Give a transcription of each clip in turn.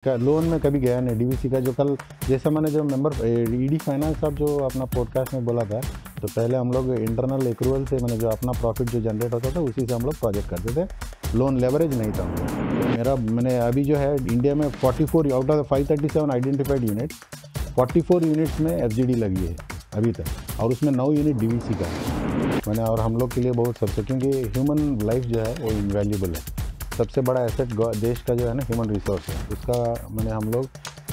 का लोन में कभी गया नहीं डीवीसी का। जो कल जैसा मैंने जो मेंबर ईडी फाइनेंस साहब जो अपना पॉडकास्ट में बोला था, तो पहले हम लोग इंटरनल एक्रूवल से मैंने जो अपना प्रॉफिट जो जनरेट होता था उसी से हम लोग प्रोजेक्ट करते थे। लोन लेवरेज नहीं था हम लोग। मैंने अभी जो है इंडिया में 44 out of 537 identified unit 44 units में एफजीडी लगी है अभी तक, और उसमें 9 यूनिट डीवीसी का मैंने। और हम लोग के लिए बहुत सबसे, क्योंकि ह्यूमन लाइफ जो है वो इनवैल्यूबल है। सबसे बड़ा एसेट देश का जो है ना ह्यूमन रिसोर्स है, उसका मैंने हम लोग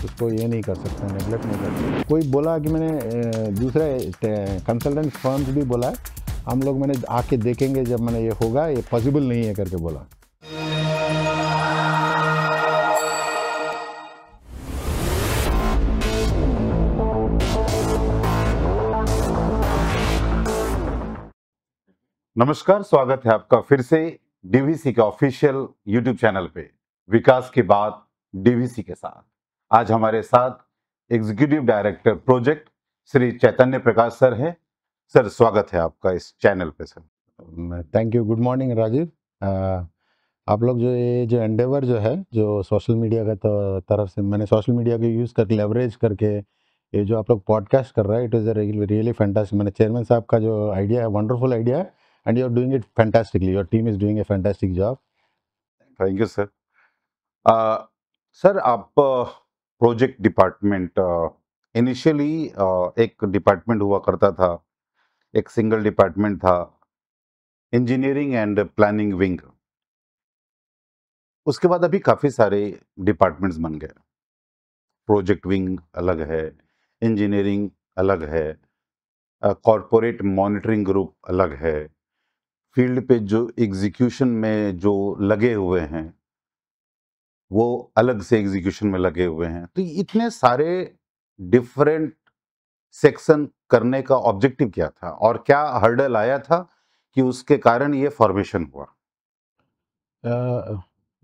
उसको ये नहीं कर सकते, नेगलेक्ट नहीं कर सकते। कोई बोला कि मैंने दूसरे कंसल्टेंट फर्म्स भी बोला है, हम लोग मैंने आके देखेंगे जब मैंने ये होगा, ये पॉसिबल नहीं है करके बोला। नमस्कार, स्वागत है आपका फिर से डीवीसी के ऑफिशियल यूट्यूब चैनल पे विकास की बात डीवीसी के साथ। आज हमारे साथ executive director project Shri Chaitanya Prakash sir हैं। सर, स्वागत है आपका इस चैनल पे। Sir thank you. Good morning Rajiv. आप लोग जो ये जो एंडेवर जो है जो सोशल मीडिया का तरफ से मैंने सोशल मीडिया को यूज़ कर लेवरेज करके ये जो आप लोग पॉडकास्ट कर रहे हैं, it is a really fantastic. मैंने चेयरमैन साहब का जो आइडिया है, वंडरफुल आइडिया है, and you are doing it fantastically. Your team is doing a fantastic job. Thank you sir. Sir, आप प्रोजेक्ट डिपार्टमेंट इनिशियली एक डिपार्टमेंट हुआ करता था, एक सिंगल डिपार्टमेंट था, इंजीनियरिंग एंड प्लानिंग विंग। उसके बाद अभी काफी सारे डिपार्टमेंट्स बन गए। प्रोजेक्ट विंग अलग है, इंजीनियरिंग अलग है, कॉरपोरेट मॉनिटरिंग ग्रुप अलग है, फील्ड पे जो एग्जीक्यूशन में जो लगे हुए हैं वो अलग से एग्जीक्यूशन में लगे हुए हैं। तो इतने सारे डिफरेंट सेक्शन करने का ऑब्जेक्टिव क्या था और क्या हर्डल आया था कि उसके कारण ये फॉर्मेशन हुआ?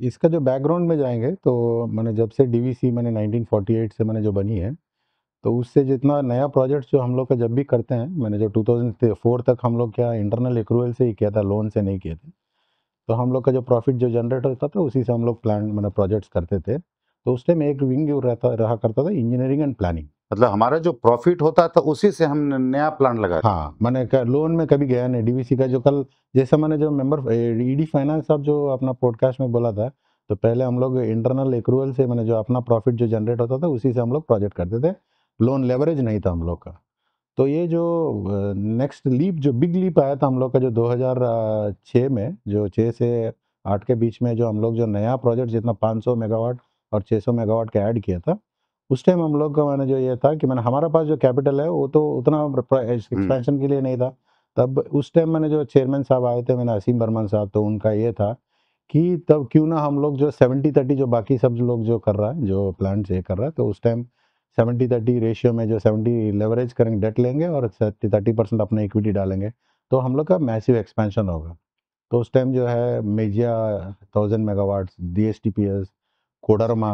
इसका जो बैकग्राउंड में जाएंगे तो मैंने जब से डीवीसी मैंने 1948 से मैंने जो बनी है, तो उससे जितना नया प्रोजेक्ट जो हम लोग का जब भी करते हैं, मैंने जो 2004 तक हम लोग क्या इंटरनल एक्रूवल से ही किया था, लोन से नहीं किए थे। तो हम लोग का जो प्रॉफिट जो जनरेट होता था उसी से हम लोग प्लान मैंने प्रोजेक्ट्स करते थे। तो उस टाइम एक विंग रहा करता था इंजीनियरिंग एंड प्लानिंग। मतलब हमारा जो प्रॉफिट होता था उसी से हम नया प्लान लगा। हाँ, मैंने लोन में कभी गया नहीं डीवीसी का। जो कल जैसा मैंने जो मेंबर ईडी फाइनेंस साहब जो अपना पॉडकास्ट में बोला था, तो पहले हम लोग इंटरनल एक्रूवल से मैंने जो अपना प्रॉफिट जो जनरेट होता था उसी से हम लोग प्रोजेक्ट करते थे। लोन लेवरेज नहीं था हम लोग का। तो ये जो नेक्स्ट लीप जो बिग लीप आया था हम लोग का जो 2006 में, जो 6 से 8 के बीच में जो हम लोग जो नया प्रोजेक्ट जितना 500 मेगावाट और 600 मेगावाट का ऐड किया था, उस टाइम हम लोग का मैंने जो ये था कि मैंने हमारा पास जो कैपिटल है वो तो उतना एक्सपेंशन के लिए नहीं था। तब उस टाइम मैंने जो चेयरमैन साहब आए थे, मैंने असीम बर्मन साहब, तो उनका ये था कि तब क्यों ना हम लोग जो 70-30 जो बाकी सब लोग जो कर रहा है, जो प्लान से कर रहा है, तो उस टाइम 70-30 रेशियो में जो 70 लेवरेज करेंगे, डेट लेंगे, और 30% अपने इक्विटी डालेंगे, तो हम लोग का मैसिव एक्सपेंशन होगा। तो उस टाइम जो है Mejia 1000 megawatts, डीएसटीपीएस, Koderma,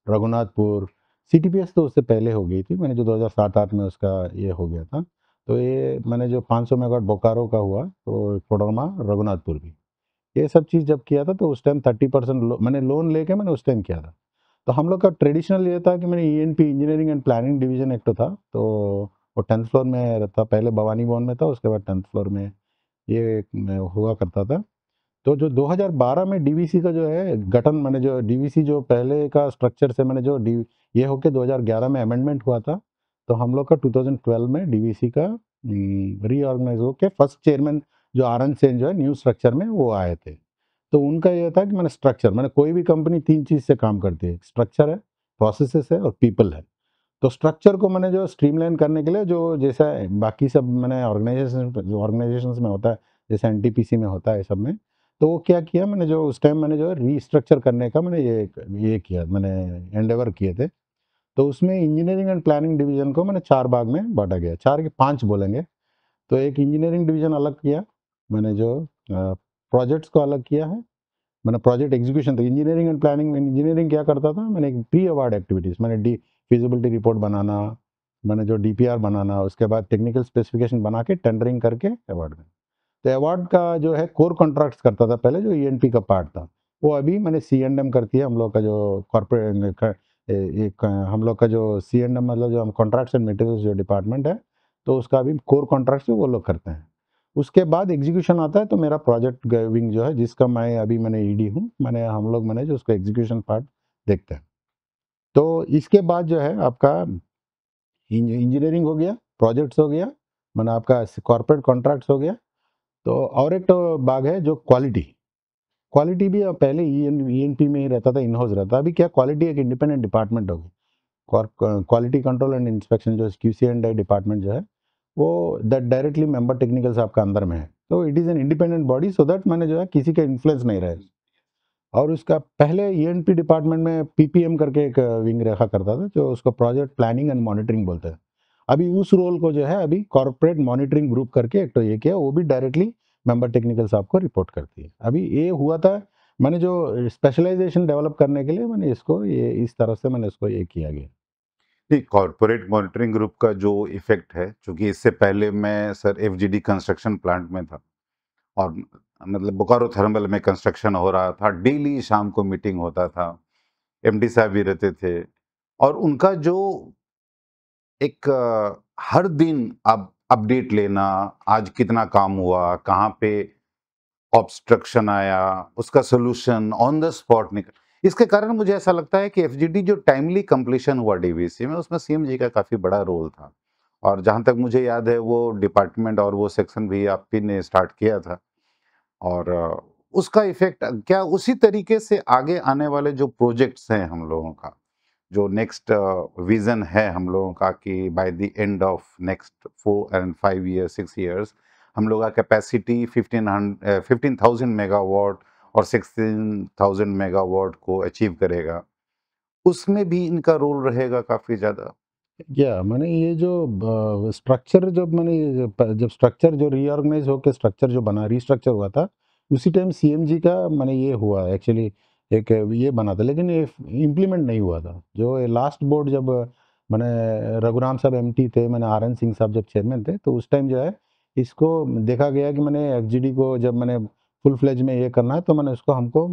Raghunathpur, CTPS तो उससे पहले हो गई थी, मैंने जो 2007-8 में उसका ये हो गया था। तो ये मैंने जो 500 मेगावाट बोकारो का हुआ, तो कोडरमा, रघुनाथपुर भी, ये सब चीज़ जब किया था तो उस टाइम 30% मैंने लोन लेके मैंने उस टाइम किया था। तो हम लोग का ट्रेडिशनल ये था कि मैंने ENP, engineering and planning division एक तो था, तो वो 10th फ्लोर में रहता, पहले भवानी भवन में था, उसके बाद 10th फ्लोर में ये हुआ करता था। तो जो 2012 में डीवीसी का जो है गठन, मैंने जो डीवीसी जो पहले का स्ट्रक्चर से मैंने जो ये होके 2011 में अमेंडमेंट हुआ था, तो हम लोग का 2012 में डीवीसी का रीऑर्गेनाइज होके फर्स्ट चेयरमैन जो आनंद सेन जो है न्यू स्ट्रक्चर में वो आए थे। तो उनका ये था कि मैंने स्ट्रक्चर, मैंने कोई भी कंपनी 3 चीज़ से काम करती है, स्ट्रक्चर है, प्रोसेसेस है और पीपल है। तो स्ट्रक्चर को मैंने जो स्ट्रीमलाइन करने के लिए, जो जैसा बाकी सब मैंने ऑर्गेनाइजेशंस में होता है, जैसे एनटीपीसी में होता है सब में, तो वो क्या किया मैंने जो उस टाइम मैंने जो रीस्ट्रक्चर करने का मैंने ये किया, मैंने एंडेवर किए थे। तो उसमें इंजीनियरिंग एंड प्लानिंग डिवीजन को मैंने 4 भाग में बांटा गया, 4 के 5 बोलेंगे। तो एक इंजीनियरिंग डिवीजन अलग किया मैंने, जो प्रोजेक्ट्स को अलग किया है मैंने, प्रोजेक्ट एग्जीक्यूशन। तो इंजीनियरिंग एंड प्लानिंग में इंजीनियरिंग क्या करता था, मैंने एक प्री अवार्ड एक्टिविटीज़, मैंने डी फिजिबिलिटी रिपोर्ट बनाना, मैंने जो डीपीआर बनाना, उसके बाद टेक्निकल स्पेसिफिकेशन बना के टेंडरिंग करके अवार्ड में। तो अवार्ड का जो है कोर कॉन्ट्रैक्ट्स करता था पहले, जो ईएनपी का पार्ट था, वो अभी मैंने सी एंड एम करती है हम लोग का, जो कॉर्पोरेट एक हम लोग का जो C&M मतलब जो हम कॉन्ट्रैक्ट्स एंड मटेरियल्स जो डिपार्टमेंट है, तो उसका अभी कोर कॉन्ट्रैक्ट्स वो लोग करते हैं। उसके बाद एग्जीक्यूशन आता है, तो मेरा प्रोजेक्ट विंग जो है जिसका मैंने ईडी हूँ, हम लोग जो उसका एग्जीक्यूशन पार्ट देखते हैं। तो इसके बाद जो है आपका इंजीनियरिंग हो गया, प्रोजेक्ट्स हो गया, मैंने आपका कॉर्पोरेट कॉन्ट्रैक्ट्स हो गया। तो और एक तो भाग है जो क्वालिटी। क्वालिटी भी पहले ईएनपी में ही रहता था, इन हाउस रहता। अभी क्या क्वालिटी एक इंडिपेंडेंट डिपार्टमेंट होगी। क्वालिटी कंट्रोल एंड इंस्पेक्शन जो QC&I डिपार्टमेंट जो है, वो दैट डायरेक्टली मेंबर टेक्निकल्स आपका अंदर में है। तो it is an independent body, so that मैंने जो है किसी का इन्फ्लुएंस नहीं रहे। और उसका पहले ईएनपी डिपार्टमेंट में पीपीएम करके एक विंग रखा करता था, जो उसको प्रोजेक्ट प्लानिंग एंड मॉनिटरिंग बोलते हैं। अभी उस रोल को जो है अभी कॉर्पोरेट मॉनिटरिंग ग्रुप करके एक तो ये किया, वो भी डायरेक्टली मेंबर टेक्निकल साहब को रिपोर्ट करती है। अभी ये हुआ था, मैंने जो स्पेशलाइजेशन डेवलप करने के लिए मैंने इसको ये इस तरह से मैंने इसको ये किया गया। नहीं, कॉर्पोरेट मॉनिटरिंग ग्रुप का जो इफेक्ट है, क्योंकि इससे पहले मैं सर एफजीडी कंस्ट्रक्शन प्लांट में था, और मतलब बोकारो थर्मल में कंस्ट्रक्शन हो रहा था, डेली शाम को मीटिंग होता था, एमडी साहब भी रहते थे, और उनका जो एक हर दिन अब अपडेट लेना, आज कितना काम हुआ, कहाँ पे ऑब्स्ट्रक्शन आया, उसका सॉल्यूशन ऑन द स्पॉट निकल। इसके कारण मुझे ऐसा लगता है कि एफजीडी जो टाइमली कंप्लीशन हुआ डीवीसी में, उसमें सीएम जी का काफी बड़ा रोल था। और जहां तक मुझे याद है, वो डिपार्टमेंट और वो सेक्शन भी आप ही ने स्टार्ट किया था। और उसका इफेक्ट क्या उसी तरीके से आगे आने वाले जो प्रोजेक्ट्स हैं हम लोगों का, जो नेक्स्ट विजन है हम लोगों का कि by the end of next 4 and 5 years 6 years हम लोग का कैपेसिटी 15,000 मेगावाट और 16,000 मेगावाट को अचीव करेगा, उसमें भी इनका रोल रहेगा काफी ज्यादा। या मैंने ये जो स्ट्रक्चर जब जब स्ट्रक्चर जो रीऑर्गेनाइज होकर स्ट्रक्चर जो बना रीस्ट्रक्चर हुआ था, उसी टाइम सीएमजी का ये हुआ एक्चुअली, एक ये बना था, लेकिन ये इम्प्लीमेंट नहीं हुआ था। जो लास्ट बोर्ड जब रघुराम साहब एमटी थे, आरएन सिंह साहब जब चेयरमैन थे, तो उस टाइम जो है इसको देखा गया कि एफजीडी को जब फुल फ्लेज में ये करना है, तो उसको हमको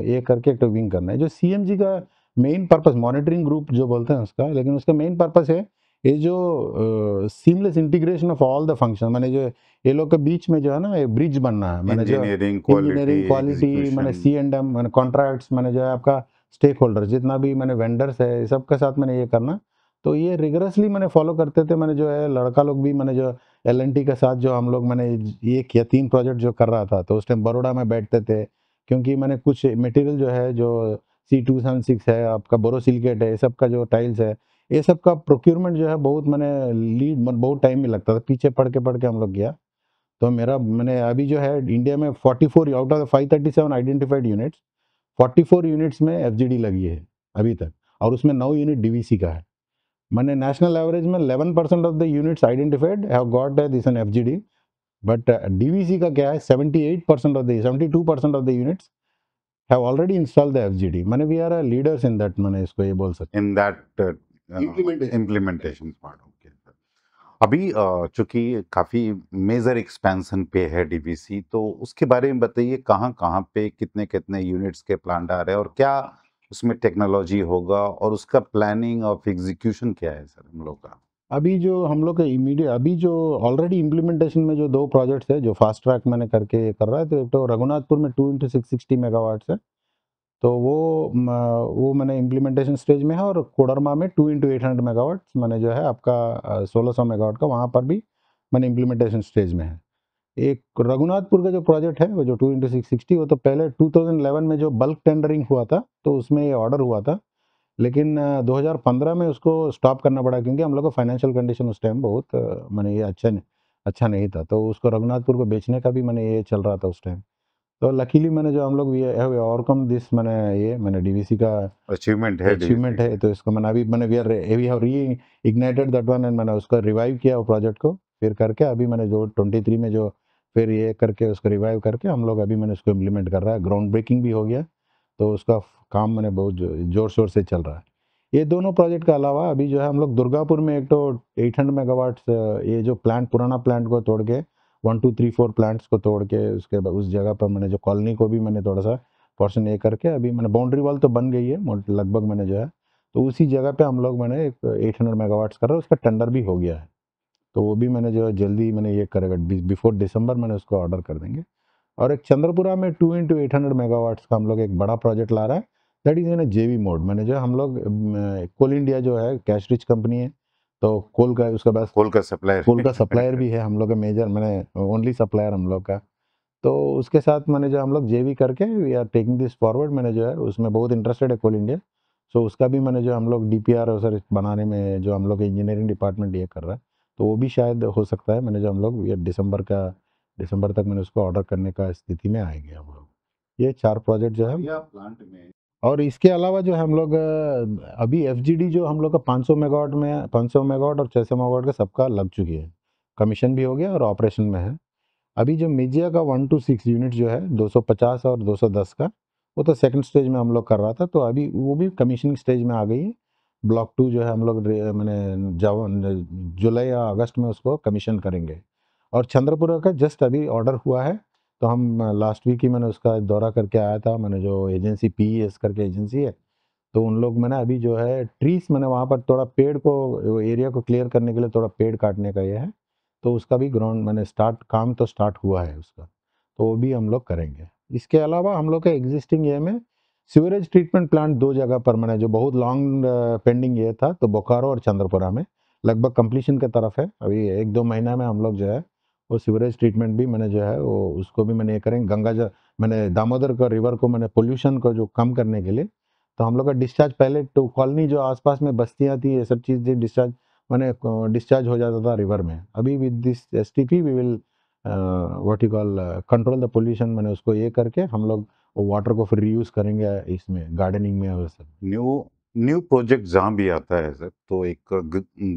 ये करके एक विंग करना है। जो सीएमजी का मेन पर्पस मॉनिटरिंग ग्रुप जो बोलते हैं उसका, लेकिन उसका मेन पर्पस है ये जो seamless integration of all the function, जो ये लोग के बीच में जो है ना एक ब्रिज बनना है, जो engineering, quality, engineering, quality, execution. C&M contracts, जो है आपका स्टेक होल्डर जितना भी वेंडर्स है, सबके साथ ये करना। तो ये रिगरसली फॉलो करते थे। जो है लड़का लोग भी जो L&T के साथ जो हम लोग ये किया 3 प्रोजेक्ट जो कर रहा था, तो उस टाइम बड़ौदा में बैठते थे, क्योंकि कुछ मटेरियल जो है जो C276 है, आपका बोरोसिलिकेट है, ये सब का जो टाइल्स है, ये सब का प्रोक्योरमेंट जो है बहुत बहुत टाइम में लगता था, पीछे पढ़ के हम लोग गया। तो मेरा अभी जो है इंडिया में 44 out of 537 identified units, 44 units में एफजीडी लगी है अभी तक, और उसमें 9 यूनिट डीवीसी का है। नेशनल एवरेज में 11% of the units identified have got this an FGD, but DVC का क्या है, 78% of the 72% of the units have already installed the FGD। we are leaders in that, इसको ये बोल सकते in that Implementation। Implementation part. Okay sir, अभी चूंकि काफी मेजर एक्सपेंशन पे है डीवीसी, तो उसके बारे में बताइए, कहाँ कहाँ पे कितने कितने यूनिट्स के प्लांट आ रहे हैं, और क्या उसमें टेक्नोलॉजी होगा, और उसका प्लानिंग ऑफ एग्जीक्यूशन क्या है सर हम लोग का। अभी जो हम लोग का इमीडिएट अभी जो ऑलरेडी इम्प्लीमेंटेशन में जो 2 प्रोजेक्ट्स है जो फास्ट ट्रैक करके ये कर रहा है, तो एक तो रघुनाथपुर में 2x660 मेगावाट्स है, तो वो इम्प्लीमेंटेशन स्टेज में है। और कोडरमा में 2x800 मेगावाट्स जो है आपका 1600 मेगावाट का, वहाँ पर भी इम्प्लीमेंटेशन स्टेज में है। एक रघुनाथपुर का जो प्रोजेक्ट है वो जो 2x660, वो तो पहले 2011 में जो बल्क टेंडरिंग हुआ था, तो उसमें ये ऑर्डर हुआ था, लेकिन 2015 में उसको स्टॉप करना पड़ा, क्योंकि हम लोग का फाइनेंशियल कंडीशन उस टाइम बहुत ये अच्छा नहीं था, तो उसको रघुनाथपुर को बेचने का भी ये चल रहा था उस टाइम। तो लकीली जो हम लोग वी हैव ओवरकम दिस ये डीवीसी का अचीवमेंट है अचीवमेंट डीवीसी। है, तो इसको अभी वी हैव री इग्नाइटेड दैट वन, एंड उसको रिवाइव किया वो प्रोजेक्ट को, फिर करके अभी जो 23 में जो फिर ये करके उसको रिवाइव करके हम लोग अभी उसको इम्प्लीमेंट कर रहा है। ग्राउंड ब्रेकिंग भी हो गया, तो उसका काम बहुत जोर शोर से चल रहा है। ये दोनों प्रोजेक्ट के अलावा अभी जो है हम लोग दुर्गापुर में एक तो 800 मेगावाट्स, ये जो प्लांट पुराना प्लांट को तोड़ के 1 2 3 4 प्लांट्स को तोड़ के उसके बाद उस जगह पर जो कॉलोनी को भी थोड़ा सा पोर्शन ये करके अभी बाउंड्री वॉल तो बन गई है लगभग, जो है तो उसी जगह पे हम लोग मैंने एक 800 मेगावाट्स कर रहा है, उसका टेंडर भी हो गया है। तो वो भी मैंने जो है जल्दी मैंने ये करेगा, बिफोर दिसंबर मैंने उसको ऑर्डर कर देंगे। और एक चंद्रपुरा में 2 into 800 मेगावाट्स का हम लोग एक बड़ा प्रोजेक्ट ला रहा है, दैट इज इन जेवी मोड। मैंने जो हम लोग कोल इंडिया जो है कैश रिच कंपनी है, तो कोल का उसका बस कोल का सप्लायर कोल का सप्लायर भी है हम लोग का, मेजर मैंने ओनली सप्लायर हम लोग का। तो उसके साथ मैंने जो हम लोग जेवी करके we are taking this forward. मैंने जो है उसमें बहुत इंटरेस्टेड है कोल इंडिया। सो उसका भी मैंने जो हम लोग डीपीआर और सर बनाने में जो हम लोग इंजीनियरिंग डिपार्टमेंट ये कर रहा है, तो वो भी शायद हो सकता है। मैंने जो हम लोग ये दिसंबर तक मैंने उसको ऑर्डर करने का स्थिति में आएंगे हम लोग। ये 4 प्रोजेक्ट जो है। प्लांट में और इसके अलावा जो है हम लोग अभी एफजीडी जो हम लोग का 500 मेगावाट में 500 मेगावाट और 600 मेगावाट का सबका लग चुकी है, कमीशन भी हो गया और ऑपरेशन में है। अभी जो मेजिया का 1 to 6 यूनिट जो है 250 और 210 का, वो तो सेकंड स्टेज में हम लोग कर रहा था, तो अभी वो भी कमीशनिंग स्टेज में आ गई है। ब्लॉक 2 जो है हम लोग मैंने जुलाई या अगस्त में उसको कमीशन करेंगे। और चंद्रपुरा का जस्ट अभी ऑर्डर हुआ है, तो हम लास्ट वीक ही मैंने उसका दौरा करके आया था। मैंने जो एजेंसी पीईएस करके एजेंसी है, तो उन लोग मैंने अभी जो है ट्रीज मैंने वहाँ पर थोड़ा पेड़ को एरिया को क्लियर करने के लिए थोड़ा पेड़ काटने का ये है, तो उसका भी ग्राउंड मैंने काम तो स्टार्ट हुआ है उसका, तो वो भी हम लोग करेंगे। इसके अलावा हम लोग का एग्जिस्टिंग ये में सीवरेज ट्रीटमेंट प्लांट 2 जगह पर मैंने जो बहुत लॉन्ग पेंडिंग ये था, तो बोकारो और चंद्रपुरा में लगभग कंप्लीशन की तरफ है। अभी 1-2 महीना में हम लोग जो है वो सीवरेज ट्रीटमेंट भी मैंने जो है वो उसको भी मैंने ये करेंगे। मैंने दामोदर का रिवर को मैंने पोल्यूशन को जो कम करने के लिए, तो हम लोग का डिस्चार्ज पहले तो कॉलोनी जो आसपास में बस्तियां थी ये सब चीज़ डिस्चार्ज मैंने डिस्चार्ज हो जाता था रिवर में। अभी with this STP we will what you call control the pollution. मैंने उसको ये करके हम लोग वाटर को फिर रीयूज करेंगे इसमें गार्डनिंग में और सब। न्यू न्यू प्रोजेक्ट जहाँ भी आता है सर, तो एक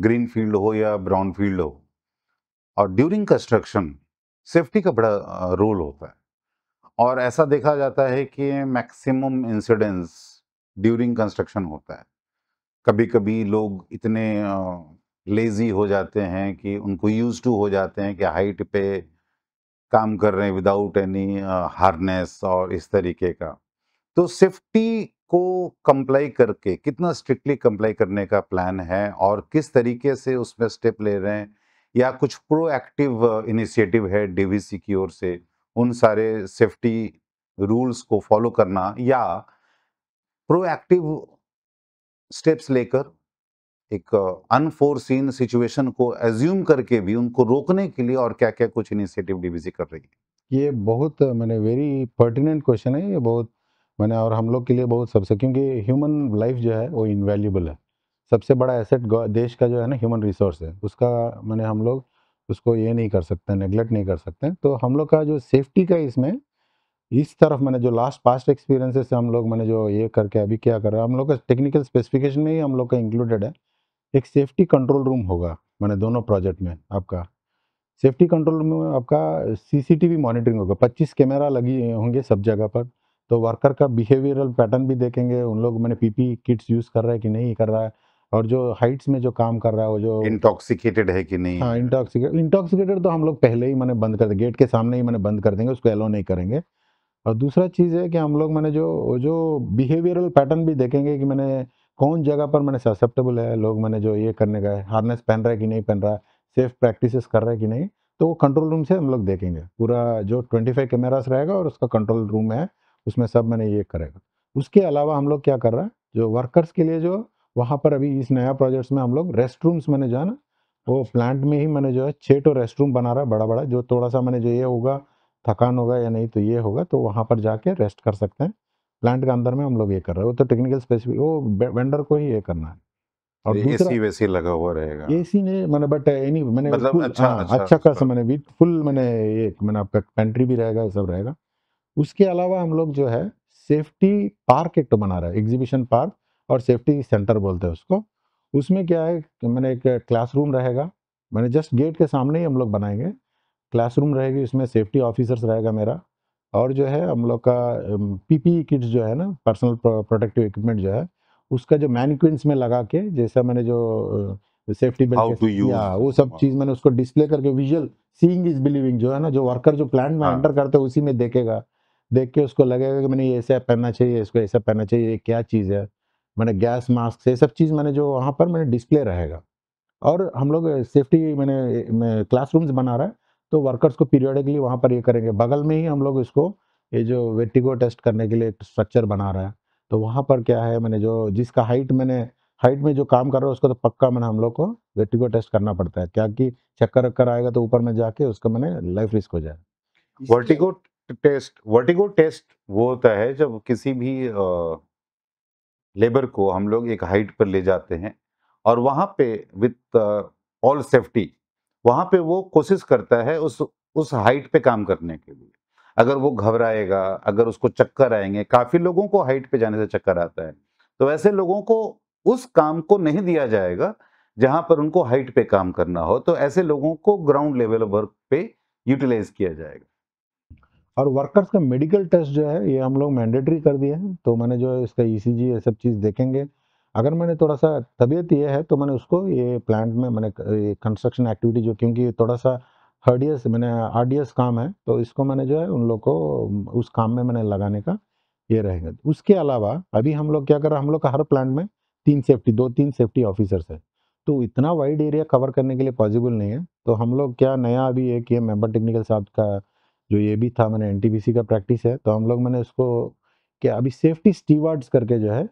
ग्रीन फील्ड हो या ब्राउन फील्ड हो, और ड्यूरिंग कंस्ट्रक्शन सेफ्टी का बड़ा रोल होता है। और ऐसा देखा जाता है कि मैक्सिमम इंसिडेंट्स ड्यूरिंग कंस्ट्रक्शन होता है। कभी कभी लोग इतने लेजी हो जाते हैं कि उनको यूज टू हो जाते हैं कि हाइट पे काम कर रहे हैं विदाउट एनी हार्नेस और इस तरीके का। तो सेफ्टी को कंप्लाई करके कितना स्ट्रिक्टली कंप्लाई करने का प्लान है, और किस तरीके से उसमें स्टेप ले रहे हैं, या कुछ प्रोएक्टिव इनिशिएटिव है डीवीसी की ओर से उन सारे सेफ्टी रूल्स को फॉलो करना, या प्रोएक्टिव स्टेप्स लेकर एक अनफोर्सीन सिचुएशन को एज्यूम करके भी उनको रोकने के लिए और क्या-क्या कुछ इनिशिएटिव डीवीसी कर रही है? ये बहुत मैंने वेरी पर्टिनेंट क्वेश्चन है ये, बहुत मैंने और हम लोग के लिए बहुत सबसे, क्योंकि ह्यूमन लाइफ जो है वो इनवैल्यूएबल है। सबसे बड़ा एसेट देश का जो है ना ह्यूमन रिसोर्स है, उसका मैंने हम लोग उसको ये नहीं कर सकते, नेग्लेक्ट नहीं कर सकते। तो हम लोग का जो सेफ्टी का इसमें इस तरफ मैंने जो लास्ट पास्ट एक्सपीरियंसेस से हम लोग मैंने जो ये करके अभी क्या कर रहा है, हम लोग का टेक्निकल स्पेसिफिकेशन में ही हम लोग का इंक्लूडेड है एक सेफ्टी कंट्रोल रूम होगा। मैंने दोनों प्रोजेक्ट में आपका सेफ्टी कंट्रोल रूम में आपका सीसीटीवी मॉनिटरिंग होगा, 25 कैमरा लगी होंगे सब जगह पर। तो वर्कर का बिहेवियरल पैटर्न भी देखेंगे, उन लोग मैंने पीपी किट्स यूज़ कर रहा है कि नहीं कर रहा है, और जो हाइट्स में जो काम कर रहा है वो जो इंटॉक्सिकेटेड है कि नहीं हाँ है? इंटॉक्सिकेटेड तो हम लोग पहले ही मैंने बंद कर देंगे, गेट के सामने ही मैंने बंद कर देंगे, उसको एलो नहीं करेंगे। और दूसरा चीज़ है कि हम लोग मैंने जो जो बिहेवियरल पैटर्न भी देखेंगे कि मैंने कौन जगह पर मैंने ससेप्टेबल है लोग, मैंने जो ये करने का है हार्नेस पहन रहा है कि नहीं पहन रहा है, सेफ प्रैक्टिसेस कर रहा है कि नहीं, तो वो कंट्रोल रूम से हम लोग देखेंगे। पूरा जो 25 कैमरास रहेगा और उसका कंट्रोल रूम है, उसमें सब मैंने ये करेगा। उसके अलावा हम लोग क्या कर रहा है, जो वर्कर्स के लिए जो वहाँ पर अभी इस नया प्रोजेक्ट्स में हम लोग रेस्ट रूम्स मैंने जो है ना, वो प्लांट में ही मैंने जो है 6 तो रेस्ट रूम बना रहा है बड़ा बड़ा, जो थोड़ा सा मैंने जो ये होगा थकान होगा या नहीं तो ये होगा, तो वहाँ पर जाके रेस्ट कर सकते हैं। प्लांट के अंदर में हम लोग ये कर रहे हैं, वो तो टेक्निकल स्पेसिफिक वो वेंडर को ही ये करना है। और दूसरा एसी वैसी लगा हुआ रहेगा? एसी ने मैंने बट एनी मैंने मतलब फुल अच्छा हाँ अच्छा अच्छा खासा अच्छा। मैंने विथ फुल मैंने ये मैंने आपका पेंट्री भी रहेगा, ये सब रहेगा। उसके अलावा हम लोग जो है सेफ्टी पार्क एक तो बना रहा है, एग्जीबिशन पार्क और सेफ्टी सेंटर बोलते हैं उसको। उसमें क्या है कि मैंने एक क्लासरूम रहेगा, मैंने जस्ट गेट के सामने ही हम लोग बनाएंगे क्लासरूम रहेगी, उसमें सेफ्टी ऑफिसर्स रहेगा मेरा। और जो है हम लोग का पीपीई किट्स जो है ना, पर्सनल प्रोटेक्टिव इक्विपमेंट जो है, उसका जो मैनिक्विन्स में लगा के जैसा मैंने जो सेफ्टी बेल्ट हाउ टू के या यूज। वो सब चीज़ मैंने उसको डिस्प्ले करके विजुअल सीइंग इज बिलीविंग जो है ना, जो वर्कर जो प्लांट में हाँ। एंटर करते हैं उसी में देखेगा, देख के उसको लगेगा कि मैंने ये ऐसा पहनना चाहिए, इसको ऐसा पहनना चाहिए, ये क्या चीज़ है। मैंने गैस मास्क ये सब चीज़ मैंने जो वहाँ पर मैंने डिस्प्ले रहेगा। और हम लोग सेफ्टी मैंने क्लासरूम्स बना रहा है, तो वर्कर्स को पीरियोडिकली वहाँ पर ये करेंगे। बगल में ही हम लोग इसको ये जो वर्टिगो टेस्ट करने के लिए एक स्ट्रक्चर बना रहा है। तो वहाँ पर क्या है मैंने जो जिसका हाइट में जो काम कर रहा है उसको तो पक्का मैंने हम लोग को वर्टिगो टेस्ट करना पड़ता है। क्या कि चक्कर-वक्कर आएगा तो ऊपर में जाके उसका मैंने लाइफ रिस्क हो जाए। वर्टिगो टेस्ट वो होता है जब किसी भी लेबर को हम लोग एक हाइट पर ले जाते हैं और वहां पे विथ ऑल सेफ्टी वहां पे वो कोशिश करता है उस हाइट पे काम करने के लिए। अगर वो घबराएगा, अगर उसको चक्कर आएंगे, काफी लोगों को हाइट पे जाने से चक्कर आता है, तो ऐसे लोगों को उस काम को नहीं दिया जाएगा जहां पर उनको हाइट पे काम करना हो, तो ऐसे लोगों को ग्राउंड लेवल वर्क पे यूटिलाइज किया जाएगा। और वर्कर्स का मेडिकल टेस्ट जो है ये हम लोग मैंडेटरी कर दिए हैं। तो मैंने जो है इसका ईसीजी ये सब चीज़ देखेंगे। अगर मैंने थोड़ा-सा तबीयत ये है तो मैंने उसको ये प्लांट में मैंने ये कंस्ट्रक्शन एक्टिविटी जो क्योंकि थोड़ा-सा हर्डियस मैंने आर्डियस काम है, तो इसको मैंने जो है उन लोग को उस काम में मैंने लगाने का ये रहेगा। उसके अलावा अभी हम लोग क्या कर रहे हैं, हम लोग का हर प्लांट में 2-3 सेफ्टी ऑफिसर्स हैं। तो इतना वाइड एरिया कवर करने के लिए पॉसिबल नहीं है। तो हम लोग क्या नया अभी एक ये मेंबर टेक्निकल साहब का जो ये भी था मैंने एनटीपीसी का प्रैक्टिस है, तो हम लोग मैंने उसको क्या अभी सेफ्टी स्टीवर्ड्स करके जो है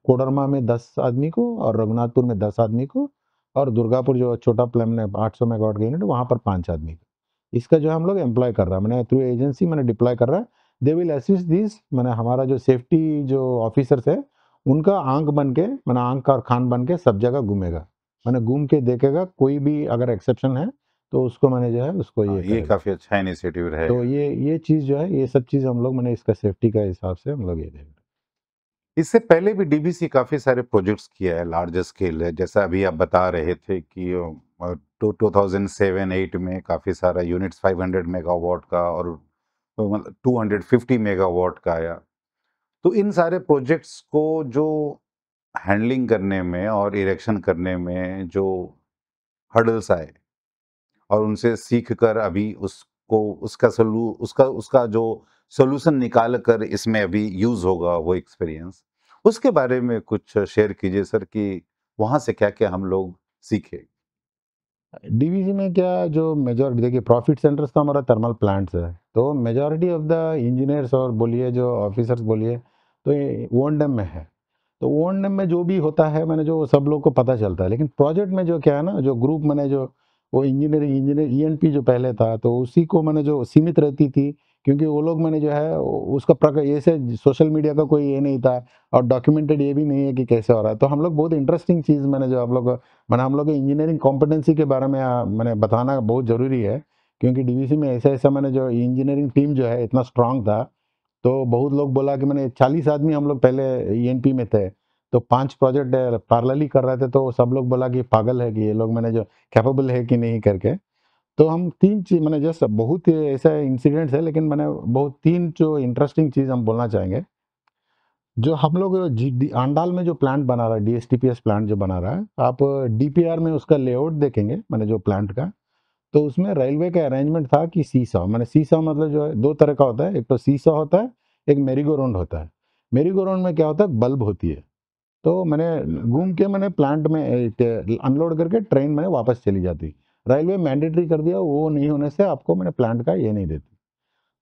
कोडरमा में 10 आदमी को और रघुनाथपुर में 10 आदमी को और दुर्गापुर जो छोटा प्लान है 800 मेगावाट का यूनिट वहाँ पर 5 आदमी को। इसका जो है हम लोग एम्प्लॉय कर रहा है मैंने थ्रू एजेंसी मैंने डिप्लॉय कर रहा है। दे विल असिस्ट दिस मैंने हमारा जो सेफ्टी जो ऑफिसर्स है उनका आंख बन के मैंने आंख और कान बन के सब जगह घूमेगा। मैंने घूम के देखेगा कोई भी अगर एक्सेप्शन है तो उसको मैंने जो है उसको हाँ, ये ये करेगा। काफी अच्छा इनिशिएटिव तो रहेगा। ये चीज़ जो है ये सब चीज़ हम लोग मैंने इसका सेफ्टी का हिसाब से हम लोग ये देख इससे पहले भी डीवीसी काफ़ी सारे प्रोजेक्ट्स किया है, लार्ज स्केल है, जैसा अभी आप बता रहे थे कि 2007-8 में काफ़ी सारा यूनिट्स 500 मेगावाट का और मतलब 250 मेगावाट का आया। तो इन सारे प्रोजेक्ट्स को जो हैंडलिंग करने में और इरेक्शन करने में जो हर्डल्स आए और उनसे सीख कर अभी उसको उसका उसका जो सॉल्यूशन निकाल कर इसमें अभी यूज होगा वो एक्सपीरियंस, उसके बारे में कुछ शेयर कीजिए सर कि वहां से क्या क्या हम लोग सीखे। डीवीसी में क्या जो मेजॉरिटी देखिए प्रॉफिट सेंटर्स तो हमारा थर्मल प्लांट्स है, तो मेजॉरिटी ऑफ द इंजीनियर्स और बोलिए जो ऑफिसर्स बोलिए तो ये ओएनडीएम में है। तो ओएनडीएम में जो भी होता है मैंने जो सब लोग को पता चलता है, लेकिन प्रोजेक्ट में जो क्या है ना जो ग्रुप मैंने जो वो इंजीनियर ईएनपी जो पहले था तो उसी को मैंने जो सीमित रहती थी, क्योंकि वो लोग मैंने जो है उसका प्रकार ऐसे सोशल मीडिया का कोई ये नहीं था और डॉक्यूमेंटेड ये भी नहीं है कि कैसे हो रहा है। तो हम लोग बहुत इंटरेस्टिंग चीज़ मैंने जो आप लोग मैंने हम लोग के इंजीनियरिंग कॉम्पिटेंसी के बारे में मैंने बताना बहुत ज़रूरी है, क्योंकि डीवीसी में ऐसा-ऐसा मैंने जो इंजीनियरिंग टीम जो है इतना स्ट्रॉन्ग था, तो बहुत लोग बोला कि मैंने 40 आदमी हम लोग पहले ईएनपी में थे, तो 5 प्रोजेक्ट पैरेलली कर रहे थे, तो सब लोग बोला कि पागल है कि ये लोग मैंने जो कैपेबल है कि नहीं करके। तो हम 3 चीज़ मैंने जस्ट बहुत ऐसा इंसिडेंट्स है, लेकिन मैंने बहुत 3 जो इंटरेस्टिंग चीज़ हम बोलना चाहेंगे। जो हम लोग आंडाल में जो प्लांट बना रहा है डीएसटीपीएस प्लांट जो बना रहा है, आप डीपीआर में उसका लेआउट देखेंगे मैंने जो प्लांट का, तो उसमें रेलवे का अरेंजमेंट था कि सीसॉ मैंने सीसॉ मतलब जो है 2 तरह का होता है, एक तो सीसॉ होता है, एक मेरी गो राउंड होता है। मेरी गो राउंड में क्या होता है बल्ब होती है, तो मैंने घूम के मैंने प्लांट में अनलोड करके ट्रेन मैंने वापस चली जाती। रेलवे मैंडेटरी कर दिया, वो नहीं होने से आपको मैंने प्लांट का ये नहीं देती।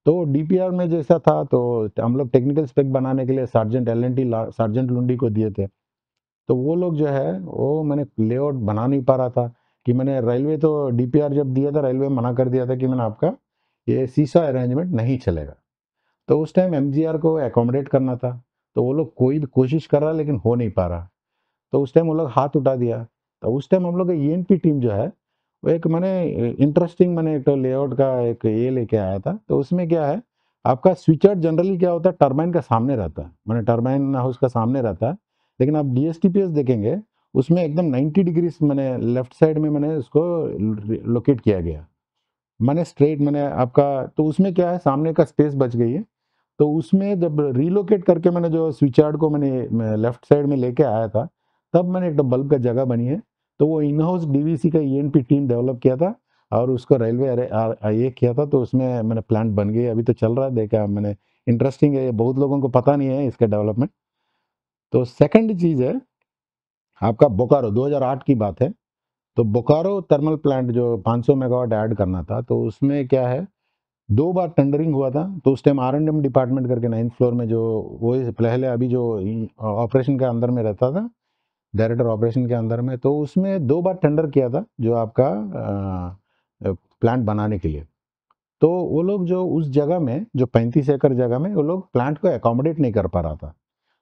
तो डीपीआर में जैसा था तो हम लोग टेक्निकल स्पेक बनाने के लिए सार्जेंट एलएनटी सार्जेंट लुंडी को दिए थे। तो वो लोग जो है वो मैंने लेआउट बना नहीं पा रहा था कि मैंने रेलवे तो डीपीआर जब दिया था रेलवे मना कर दिया था कि मैंने आपका ये सीसा अरेंजमेंट नहीं चलेगा। तो उस टाइम एमजीआर को एकोमोडेट करना था, तो वो लोग कोई भी कोशिश कर रहा लेकिन हो नहीं पा रहा। तो उस टाइम वो लोग हाथ उठा दिया। तो उस टाइम हम लोग का ईएनपी टीम जो है वो एक मैंने इंटरेस्टिंग मैंने एक लेआउट का एक ये लेके आया था। तो उसमें क्या है आपका स्विचर जनरली क्या होता है टरबाइन का सामने रहता है, मैंने टरबाइन हाउस का सामने रहता है, लेकिन आप डीएसटीपीएस देखेंगे उसमें एकदम 90 डिग्री मैंने लेफ्ट साइड में मैंने उसको लोकेट किया गया। मैंने स्ट्रेट मैंने आपका तो उसमें क्या है सामने का स्पेस बच गई है। तो उसमें जब रिलोकेट करके मैंने जो स्विचयार्ड को मैंने लेफ्ट साइड में लेके आया था, तब मैंने एक तो बल्ब का जगह बनी है। तो वो इन हाउस डीवीसी का ईएनपी टीम डेवलप किया था और उसको रेलवे ये किया था, तो उसमें मैंने प्लांट बन गई, अभी तो चल रहा है देखा मैंने। इंटरेस्टिंग है, ये बहुत लोगों को पता नहीं है इसका डेवलपमेंट। तो सेकंड चीज़ है आपका बोकारो, 2008 की बात है। तो बोकारो थर्मल प्लांट जो 500 मेगावाट ऐड करना था, तो उसमें क्या है, 2 बार टेंडरिंग हुआ था। तो उस टाइम आर&एम डिपार्टमेंट करके 9th फ्लोर में जो वो पहले अभी जो ऑपरेशन के अंदर में रहता था, डायरेक्टर ऑपरेशन के अंदर में, तो उसमें 2 बार टेंडर किया था जो आपका प्लांट बनाने के लिए। तो वो लोग जो उस जगह में जो 35 एकड़ जगह में वो लोग प्लांट को अकोमोडेट नहीं कर पा रहा था।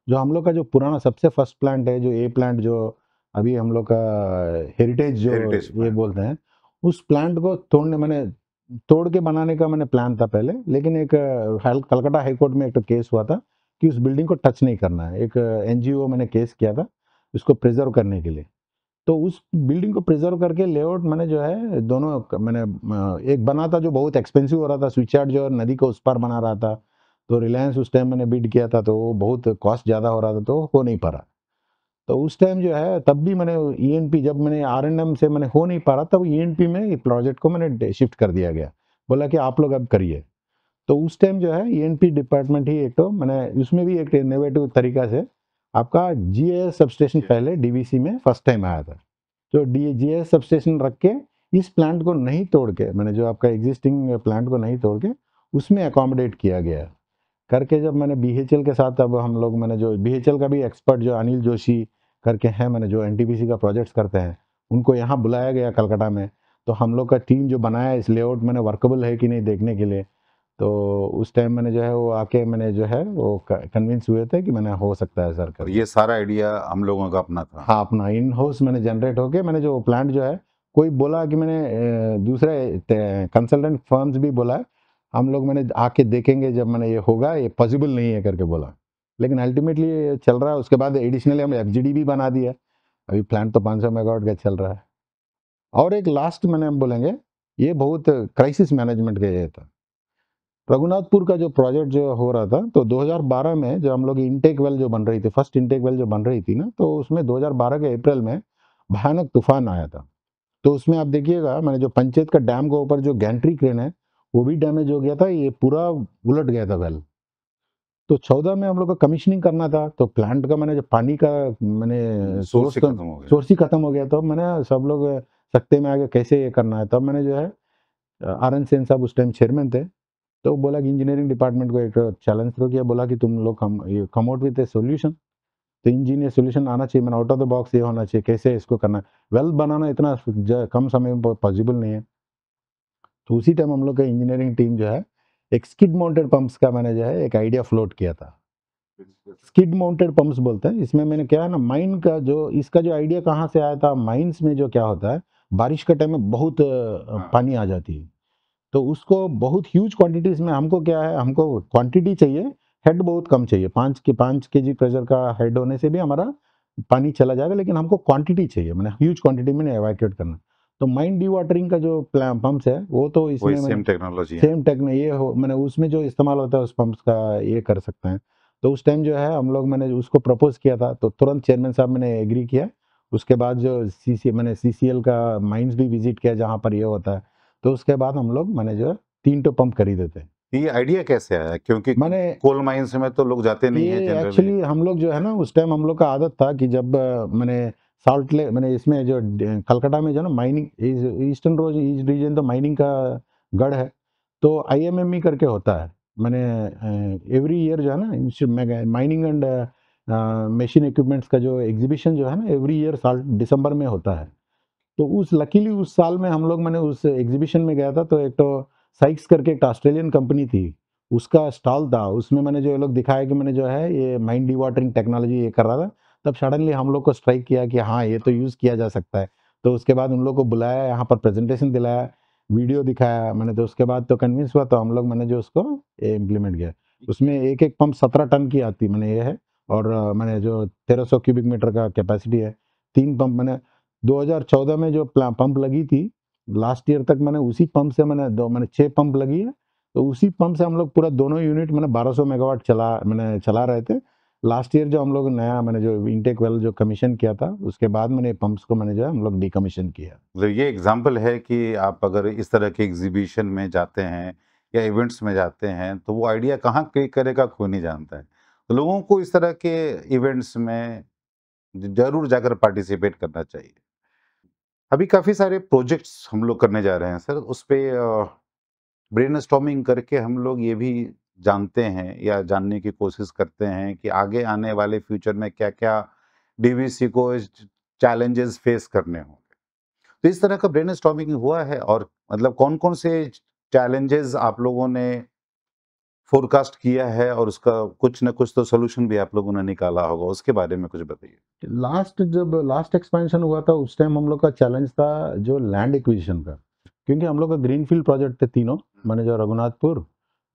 जो हम लोग का जो पुराना सबसे फर्स्ट प्लांट है, जो ए प्लांट जो अभी हम लोग का हेरिटेज जो हेरिटेज ये प्लांट। बोलते हैं, उस प्लांट को तोड़ने मैंने तोड़ के बनाने का मैंने प्लान था पहले, लेकिन एक कलकत्ता हाई कोर्ट में एक तो केस हुआ था कि उस बिल्डिंग को टच नहीं करना है। एक एनजीओ मैंने केस किया था उसको प्रिजर्व करने के लिए। तो उस बिल्डिंग को प्रिजर्व करके लेआउट मैंने जो है दोनों मैंने एक बना था जो बहुत एक्सपेंसिव हो रहा था, स्विच यार्ड जो है नदी को उस पार बना रहा था। तो रिलायंस उस टाइम मैंने बिड किया था, तो वो बहुत कॉस्ट ज़्यादा हो रहा था, तो हो नहीं पा रहा। तो उस टाइम जो है तब भी मैंने ईएनपी, जब मैंने आर&एम से मैंने हो नहीं पा रहा तब ईएनपी में प्रोजेक्ट को मैंने शिफ्ट कर दिया गया, बोला कि आप लोग अब करिए। तो उस टाइम जो है ईएनपी डिपार्टमेंट ही एक तो मैंने उसमें भी एक इनोवेटिव तरीका से आपका जीएएस सबस्टेशन पहले डीवीसी में फर्स्ट टाइम आया था। जो जीएएस सबस्टेशन रख के इस प्लांट को नहीं तोड़ के, मैंने जो आपका एग्जिस्टिंग प्लांट को नहीं तोड़ के उसमें अकोमोडेट किया गया करके, जब मैंने बीएचएल के साथ, अब हम लोग मैंने जो बीएचएल का भी एक्सपर्ट जो अनिल जोशी करके हैं, मैंने जो एनटीपीसी का प्रोजेक्ट्स करते हैं, उनको यहाँ बुलाया गया कलकत्ता में। तो हम लोग का टीम जो बनाया इस लेआउट मैंने वर्केबल है कि नहीं देखने के लिए। तो उस टाइम मैंने जो है वो आके मैंने जो है वो कन्विंस हुए थे कि मैंने हो सकता है सर और करके। ये सारा आइडिया हम लोगों का अपना था। हाँ, अपना इन हाउस मैंने जनरेट होके मैंने जो प्लांट जो है, कोई बोला कि मैंने दूसरे कंसल्टेंट फर्म्स भी बोला है, हम लोग मैंने आके देखेंगे जब मैंने ये होगा, ये पॉसिबल नहीं है करके बोला, लेकिन अल्टीमेटली ये चल रहा है। उसके बाद एडिशनली हम एफजीडी भी बना दिया। अभी प्लांट तो 500 मेगावाट का चल रहा है। और एक लास्ट मैंने हम बोलेंगे, ये बहुत क्राइसिस मैनेजमेंट का ये था। रघुनाथपुर का जो प्रोजेक्ट जो हो रहा था, तो 2012 में जो हम लोग इनटेक वेल जो बन रही थी, फर्स्ट इनटेक वेल जो बन रही थी ना, तो उसमें 2012 के अप्रैल में भयानक तूफान आया था। तो उसमें आप देखिएगा, मैंने जो पंचायत का डैम के ऊपर जो गैंट्री क्रेन है वो भी डैमेज हो गया था, ये पूरा उलट गया था वेल। तो 14 में हम लोग को कमीशनिंग करना था, तो प्लांट का मैंने जो पानी का मैंने सोर्स सोर्स ही तो खत्म हो गया। सोर्स ही खत्म हो गया। तो मैंने सब लोग सकते में आगे कैसे ये करना है, तब मैंने जो है आर एन सेन साहब उस टाइम चेयरमैन थे, तो बोला कि इंजीनियरिंग डिपार्टमेंट को एक चैलेंज थ्रो किया, बोला कि तुम लोग come out with a solution. तो इंजीनियर सोल्यूशन आना चाहिए, मैंने आउट ऑफ द बॉक्स ये होना चाहिए, कैसे इसको करना है। वेल बनाना इतना कम समय में पॉसिबल नहीं है। तो उसी टाइम हम लोग का इंजीनियरिंग टीम जो है एक स्किड माउंटेड पंप्स का मैंने जो है एक आइडिया फ्लोट किया था। स्किड माउंटेड पंप्स बोलते हैं इसमें। मैंने क्या है ना, माइन का जो इसका जो आइडिया कहाँ से आया था, माइंस में जो क्या होता है, बारिश के टाइम में बहुत पानी आ जाती है। तो उसको बहुत ह्यूज क्वांटिटीज में, हमको क्या है, हमको क्वांटिटी चाहिए, हेड बहुत कम चाहिए। 5 केजी प्रेशर का हेड होने से भी हमारा पानी चला जाएगा, लेकिन हमको क्वांटिटी चाहिए, मैंने ह्यूज क्वांटिटी में एवाक्यूएट करना। तो माइन डी वाटरिंग का जो पंप्स है वो तो वही इसमें मैंने सेम टेक्नोलॉजी है। सेम टेक्नो ये हो, मैंने उसमें जो इस्तेमाल होता है उस पंप्स का ये कर सकते हैं। तो उस टाइम जो है हम लोग मैंने उसको प्रपोज किया था, तो तुरंत चेयरमैन साहब मैंने एग्री किया। उसके बाद जो मैंने सीसीएल का माइंस भी विजिट किया जहाँ पर ये होता है। तो उसके बाद हम लोग मैंने जो है 3 तो पंप खरीदे थे। ये आइडिया कैसे आया? क्योंकि मैंने कोल माइंस में तो लोग जाते नहीं है ये जनरली। एक्चुअली हम लोग जो है ना, उस टाइम हम लोग का आदत था कि जब मैंने साल्ट ले मैंने इसमें जो कलकत्ता में जो ना माइनिंग, ईस्टर्न रोज ईस्ट रीजन तो माइनिंग का गढ़ है। तो आईएमएमई करके होता है, मैंने एवरी ईयर जो है ना माइनिंग एंड मशीन इक्विपमेंट्स का जो एग्जीबिशन जो है ना एवरी ईयर साल दिसंबर में होता है। तो उस लकीली उस साल में हम लोग, मैंने उस एग्जीबिशन में गया था, तो एक तो साइक्स करके एक ऑस्ट्रेलियन कंपनी थी, उसका स्टॉल था। उसमें मैंने जो ये लोग दिखाया कि मैंने जो है ये माइन डी वाटरिंग टेक्नोलॉजी ये कर रहा था, तब सडनली हम लोग को स्ट्राइक किया कि हाँ ये तो यूज़ किया जा सकता है। तो उसके बाद उन लोग को बुलाया, यहाँ पर प्रेजेंटेशन दिलाया, वीडियो दिखाया मैंने। तो उसके बाद तो कन्विंस हुआ, तो हम लोग मैंने जो उसको इम्प्लीमेंट किया। उसमें एक एक पंप 17 टन की आती मैंने ये है। और मैंने जो 1300 क्यूबिक मीटर का कैपेसिटी है, 3 पंप मैंने 2014 में जो पंप लगी थी, लास्ट ईयर तक मैंने उसी पंप से मैंने 6 पंप लगी है। तो उसी पंप से हम लोग पूरा दोनों यूनिट मैंने 1200 मेगावाट चला रहे थे। लास्ट ईयर जो हम लोग नया मैंने जो इनटेक वेल जो कमीशन किया था, उसके बाद मैंने पंप्स को मैंने जो है हम लोग डिकमीशन किया। मतलब ये एग्जाम्पल है कि आप अगर इस तरह के एग्जीबिशन में जाते हैं या इवेंट्स में जाते हैं तो वो आइडिया कहाँ क्लिक करेगा कोई नहीं जानता है। तो लोगों को इस तरह के इवेंट्स में ज़रूर जाकर पार्टिसिपेट करना चाहिए। अभी काफ़ी सारे प्रोजेक्ट्स हम लोग करने जा रहे हैं सर, उस पे ब्रेनस्टॉर्मिंग करके हम लोग ये भी जानते हैं या जानने की कोशिश करते हैं कि आगे आने वाले फ्यूचर में क्या-क्या डीवीसी को चैलेंजेस फेस करने होंगे। तो इस तरह का ब्रेनस्टॉर्मिंग हुआ है और मतलब कौन-कौन से चैलेंजेस आप लोगों ने फ़ोरकास्ट किया है और उसका कुछ न कुछ तो सॉल्यूशन भी आप लोगों ने निकाला होगा, उसके बारे में कुछ बताइए? जब लास्ट एक्सपेंशन हुआ था उस टाइम हम लोग का चैलेंज था जो लैंड एक्विजिशन का, क्योंकि हम लोग का ग्रीनफील्ड प्रोजेक्ट थे तीनों, मैंने जो रघुनाथपुर,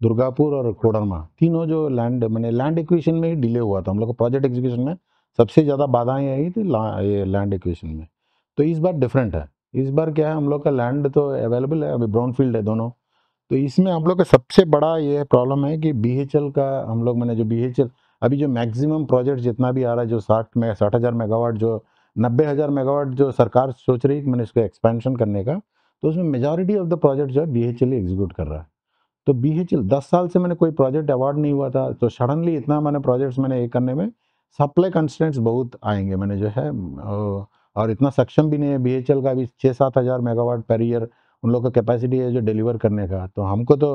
दुर्गापुर और कोडरमा, तीनों जो लैंड एक्विजिशन में ही डिले हुआ था। हम लोग का प्रोजेक्ट एग्जीक्यूशन में सबसे ज़्यादा बाधाएं आई थी ये लैंड एक्विजिशन में। तो इस बार डिफरेंट है। इस बार क्या है, हम लोग का लैंड तो अवेलेबल है, अभी ब्राउन फील्ड है दोनों। तो इसमें हम लोग का सबसे बड़ा ये प्रॉब्लम है कि बीएचएल का हम लोग मैंने जो बीएचएल अभी जो मैक्सिमम प्रोजेक्ट जितना भी आ रहा है, जो 60,000 मेगावाट, जो 90,000 मेगावाट जो सरकार सोच रही है कि मैंने इसको एक्सपेंशन करने का, तो उसमें मेजॉरिटी ऑफ द प्रोजेक्ट जो है बीएचएल ही एग्जीक्यूट कर रहा है। तो बीएचएल 10 साल से मैंने कोई प्रोजेक्ट अवार्ड नहीं हुआ था, तो सडनली इतना मैंने प्रोजेक्ट्स मैंने ये करने में सप्लाई कंस्ट्रेंट्स बहुत आएंगे मैंने जो है, और इतना सक्षम भी नहीं है बीएचएल का भी 6-7 हज़ार मेगावाट पर ईयर उन लोग का कैपेसिटी है जो डिलीवर करने का। तो हमको तो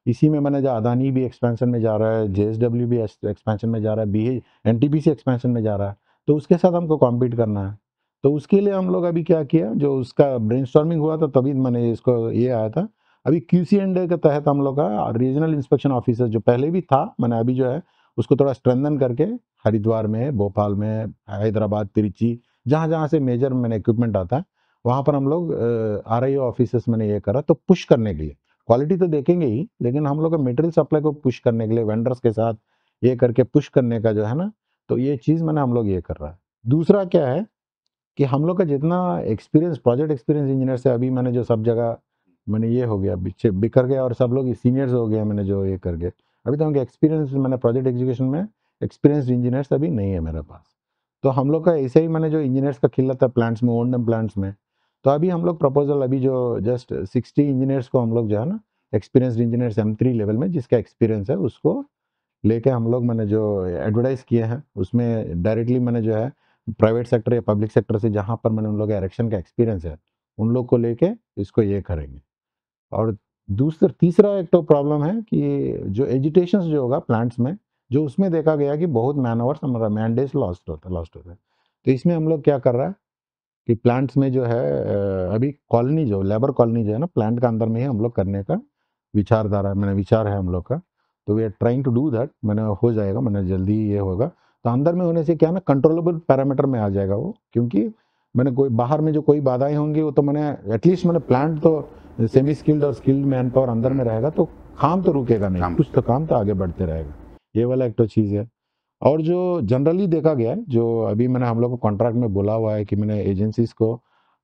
इसी में मैंने जो अदानी भी एक्सपेंशन में जा रहा है, जेएसडब्ल्यू भी एक्सपेंशन में जा रहा है, बी एनटीपीसी एक्सपेंशन में जा रहा है, तो उसके साथ हमको कॉम्पीट करना है। तो उसके लिए हम लोग अभी क्या किया, जो उसका ब्रेनस्टॉर्मिंग हुआ था तभी मैंने इसको ये आया था। अभी क्यूसीएंडए के तहत हम लोग का रीजनल इंस्पेक्शन ऑफिसर जो पहले भी था, मैंने अभी जो है उसको थोड़ा स्ट्रेंथन करके हरिद्वार में, भोपाल में, हैदराबाद, तिरुचि, जहाँ-जहाँ से मेजर मैंने इक्विपमेंट आता है, वहाँ पर हम लोग आरआईओ ऑफिसर्स मैंने ये करा तो पुश करने के लिए। क्वालिटी तो देखेंगे ही, लेकिन हम लोग का मटेरियल सप्लाई को पुश करने के लिए वेंडर्स के साथ ये करके पुश करने का जो है ना, तो ये चीज़ मैंने हम लोग ये कर रहा है। दूसरा क्या है कि हम लोग का जितना एक्सपीरियंस, प्रोजेक्ट एक्सपीरियंस इंजीनियर से अभी मैंने जो सब जगह मैंने ये हो गया, बिखर गया और सब लोग सीनियर्स हो गए मैंने जो ये करके। अभी तो उनके एक्सपीरियंस मैंने प्रोजेक्ट एग्जीक्यूशन में एक्सपीरियंस्ड इंजीनियर्स अभी नहीं है मेरे पास। तो हम लोग का ऐसे ही मैंने जो इंजीनियर्स का खिला था प्लांट्स में, ओन प्लांट्स में, तो अभी हम लोग प्रपोजल अभी जो जस्ट 60 इंजीनियर्स को हम लोग जो है ना, एक्सपीरियंस्ड इंजीनियर्स M3 लेवल में जिसका एक्सपीरियंस है उसको लेके हम लोग मैंने जो एडवर्टाइज किए हैं उसमें डायरेक्टली मैंने जो है प्राइवेट सेक्टर या पब्लिक सेक्टर से जहाँ पर मैंने उन लोग का इरेक्शन का एक्सपीरियंस है उन लोग को लेके इसको ये करेंगे। और दूसरा तीसरा एक तो प्रॉब्लम है कि जो एजिटेशन जो होगा प्लांट्स में, जो उसमें देखा गया कि बहुत मैन आवर्स हमारा मैन डेज लॉस्ट होता है। तो इसमें हम लोग क्या कर रहा है कि प्लांट्स में जो है अभी कॉलोनी जो लेबर कॉलोनी जो है ना, प्लांट का अंदर में ही हम लोग करने का विचारधारा मैंने विचार है हम लोग का। तो we are trying to do that, मैंने हो जाएगा, मैंने जल्दी ये होगा। तो अंदर में होने से क्या ना, कंट्रोलेबल पैरामीटर में आ जाएगा वो, क्योंकि मैंने कोई बाहर में जो कोई बाधाएं होंगी वो तो मैंने एटलीस्ट मैंने प्लांट तो सेमी स्किल्ड और स्किल्ड मैन पावर अंदर में रहेगा, तो काम तो रुकेगा नहीं, कुछ तो काम तो आगे बढ़ते रहेगा। ये वाला एक तो चीज़ है। और जो जनरली देखा गया है, जो अभी मैंने हम लोग को कॉन्ट्रैक्ट में बोला हुआ है कि मैंने एजेंसीज को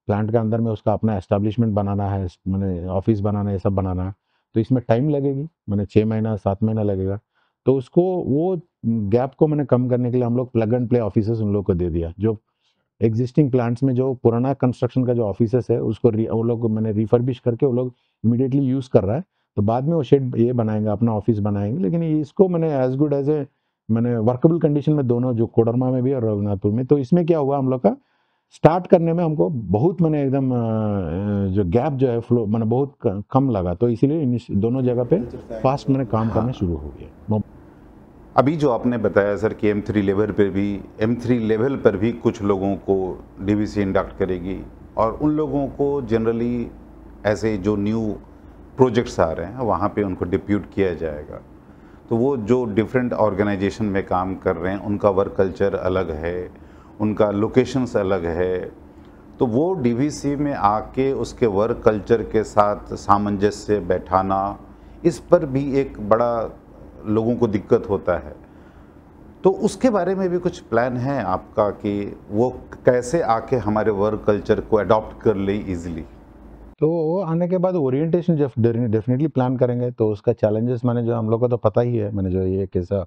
प्लांट के अंदर में उसका अपना एस्टेब्लिशमेंट बनाना है, मैंने ऑफिस बनाना है, ये सब बनाना है, तो इसमें टाइम लगेगी, मैंने 6 महीना 7 महीना लगेगा। तो उसको वो गैप को मैंने कम करने के लिए हम लोग प्लग एंड प्ले ऑफिसेस उन लोग को दे दिया। जो एग्जिस्टिंग प्लांट्स में जो पुराना कंस्ट्रक्शन का जो ऑफिसेस है उसको वो लोग मैंने रिफर्बिश करके वो लोग इमीडिएटली यूज़ कर रहा है। तो बाद में वो शेड ये बनाएंगे, अपना ऑफिस बनाएंगे, लेकिन इसको मैंने एज गुड एज ए मैंने वर्केबल कंडीशन में दोनों, जो कोडरमा में भी और रघुनाथपुर में। तो इसमें क्या हुआ, हम लोग का स्टार्ट करने में हमको बहुत मैंने एकदम जो गैप जो है फ्लो मैंने बहुत कम लगा, तो इसीलिए दोनों जगह पे फास्ट मैंने काम करना शुरू हो गया। अभी जो आपने बताया सर कि M3 लेवल पर भी कुछ लोगों को डीवीसी इंडक्ट करेगी और उन लोगों को जनरली ऐसे जो न्यू प्रोजेक्ट्स आ रहे हैं वहाँ पे उनको डिप्यूट किया जाएगा। तो वो जो डिफरेंट ऑर्गेनाइजेशन में काम कर रहे हैं उनका वर्क कल्चर अलग है, उनका लोकेशंस अलग है, तो वो डीवीसी में आके उसके वर्क कल्चर के साथ सामंजस्य बैठाना, इस पर भी एक बड़ा लोगों को दिक्कत होता है। तो उसके बारे में भी कुछ प्लान है आपका कि वो कैसे आके हमारे वर्क कल्चर को अडॉप्ट कर ले इजीली? तो वो आने के बाद ओरिएंटेशन जब डेफिनेटली प्लान करेंगे, तो उसका चैलेंजेस मैंने जो हम लोग को तो पता ही है, मैंने जो ये कैसा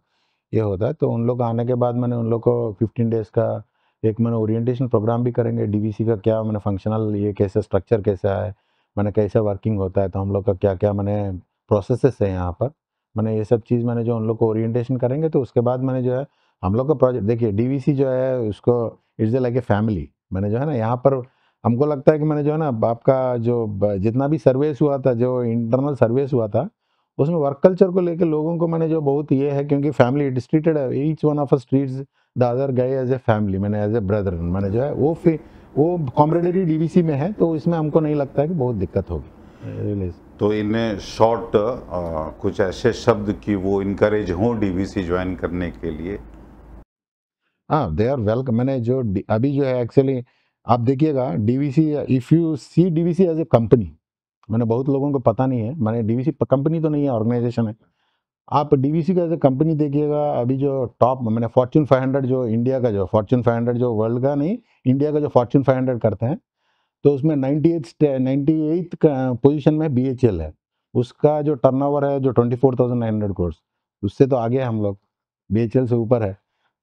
ये होता है, तो उन लोग आने के बाद मैंने उन लोग को 15 डेज़ का एक मैंने ओरिएंटेशन प्रोग्राम भी करेंगे। डीवीसी का क्या मैंने फंक्शनल ये कैसे स्ट्रक्चर कैसा है, मैंने कैसे वर्किंग होता है, तो हम लोग का क्या क्या मैंने प्रोसेसेस है यहाँ पर, मैंने ये सब चीज़ मैंने जो उन लोग को ओरिएंटेशन करेंगे, तो उसके बाद मैंने जो है हम लोग का प्रोजेक्ट देखिए डीवीसी जो है उसको इट्स लाइक ए फैमिली। मैंने जो है ना यहाँ पर हमको लगता है कि मैंने जो है ना आपका जो जितना भी सर्वेस हुआ था, जो इंटरनल सर्वेस हुआ था, उसमें वर्क कल्चर को लेके लोगों को मैंने जो बहुत ये है, क्योंकि फैमिली डिस्ट्रीटेड है, each one of us treats the other guy as a family, मैंने एज ए ब्रदर, मैंने जो है वो कॉम्रेडरी डीवीसी में है, तो इसमें हमको नहीं लगता है कि बहुत दिक्कत होगी। तो इन्हें शॉर्ट कुछ ऐसे शब्द कि वो इनकरेज हों डीवीसी ज्वाइन करने के लिए। हाँ, दे आर वेलकम। मैंने जो अभी जो है एक्चुअली आप देखिएगा DVC, if you see DVC as a company, मैंने बहुत लोगों को पता नहीं है, मैंने डीवीसी कंपनी तो नहीं है, ऑर्गेनाइजेशन है। आप डीवीसी का एज ए कंपनी देखिएगा, अभी जो टॉप मैंने फॉर्च्यून 500 जो इंडिया का, जो फॉर्च्यून 500 जो वर्ल्ड का नहीं, इंडिया का जो फॉर्च्यून 500 करते हैं, तो उसमें 98th पोजीशन में बीएचएल है। उसका जो टर्नओवर है जो 24,900 करोड़, उससे तो आगे हम लोग, बीएचएल से ऊपर है।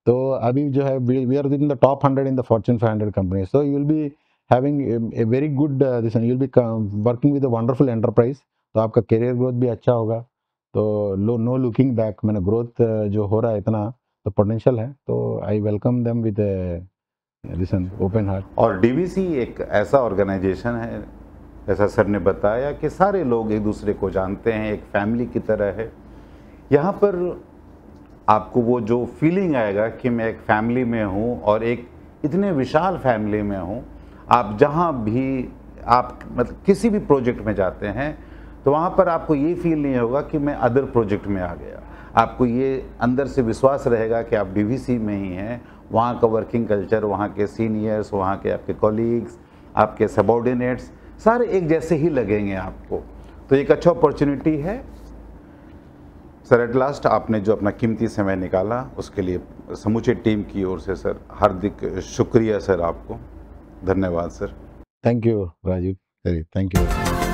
तो अभी जो है we are in the top 100 in the Fortune 500 company. So you will be having a very good this, you will be working with a wonderful enterprise, तो आपका करियर ग्रोथ भी अच्छा होगा। तो नो लुकिंग बैक, मैंने growth जो हो रहा है इतना, तो पोटेंशियल है, तो I welcome them with listen open heart. और डीवीसी एक ऐसा ऑर्गेनाइजेशन है, जैसा सर ने बताया, कि सारे लोग एक दूसरे को जानते हैं, एक फैमिली की तरह है। यहाँ पर आपको वो जो फीलिंग आएगा कि मैं एक फैमिली में हूँ, और एक इतने विशाल फैमिली में हूँ। आप जहाँ भी आप मतलब किसी भी प्रोजेक्ट में जाते हैं, तो वहाँ पर आपको ये फील नहीं होगा कि मैं अदर प्रोजेक्ट में आ गया। आपको ये अंदर से विश्वास रहेगा कि आप डीवीसी में ही हैं। वहाँ का वर्किंग कल्चर, वहाँ के सीनियर्स, वहाँ के आपके कॉलीग्स, आपके सबॉर्डिनेट्स, सारे एक जैसे ही लगेंगे आपको। तो एक अच्छा अपॉर्चुनिटी है। सर एट लास्ट आपने जो अपना कीमती समय निकाला, उसके लिए समूचे टीम की ओर से सर हार्दिक शुक्रिया सर, आपको धन्यवाद sir. Thank you Rajiv, thank you.